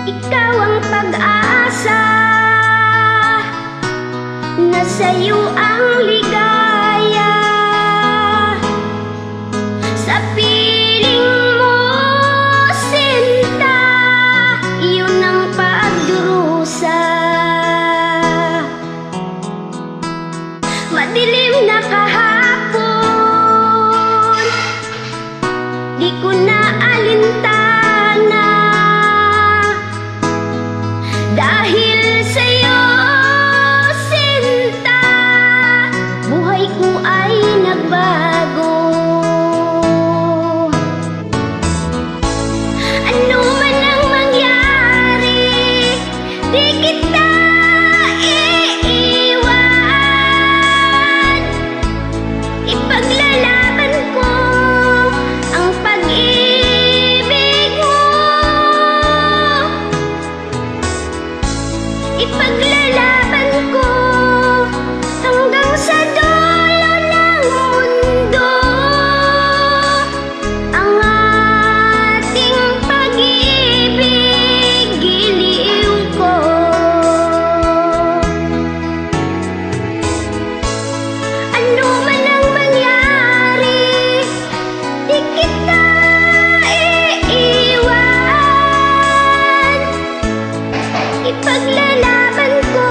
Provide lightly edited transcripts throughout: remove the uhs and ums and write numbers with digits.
Ikaw ang pag-asa, na sa'yo ang ligaya. Sa piling mo, sinta, iyon ang pagdurusa. Madilim na kahapon, di ko na alintana, dahil sa'yo, sinta, buhay ko ay nagbago. Ano man ang mangyari, di kita iiwan. Ipaglalaban ko ang pag-ibig mo. Ipaglalaban ko hanggang sa dulo ng mundo ang ating pag-ibig, giliw ko. Ano man ang mangyari, di kita iiwan. Ipaglalaban ko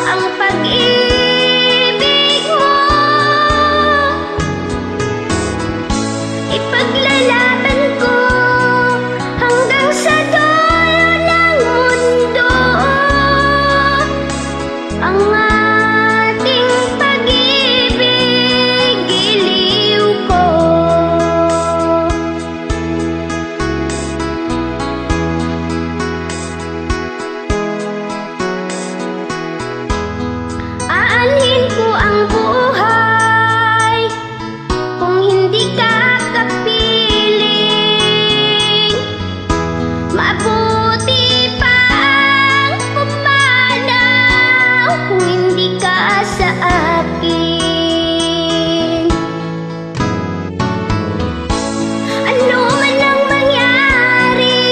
ang pag-ibig mo. Ipaglalaban ko hanggang sa dulo ng mundo ang ating pag-ibig, giliw ko. Aanhin ko ang buhay kung hindi ka kapiling. Mabuti pa ang pumanaw kung hindi ka sa akin. Ano man ang mangyari,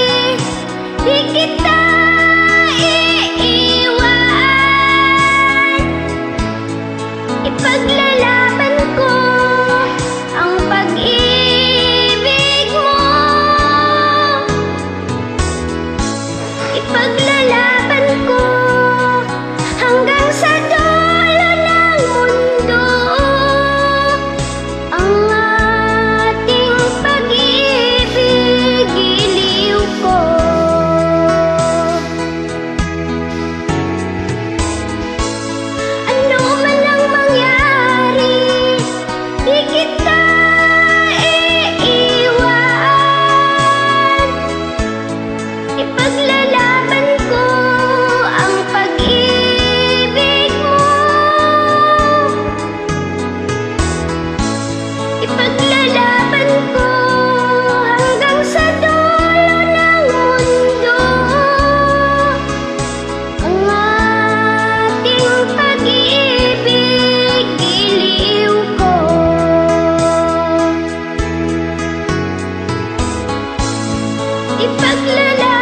di kita iiwan. Ipaglalaban ko ang pag-ibig mo. Ipaglalaban ko hanggang sa dulo ng mundo ang ating pag-ibig, giliw ko. Ano man ang mangyari, di kita iiwan. Ipaglalaban ko ang pag-ibig mo. Ipaglalaban ko hanggang sa dulo ng mundo ang ating pag-ibig, giliw ko. Ipaglalaban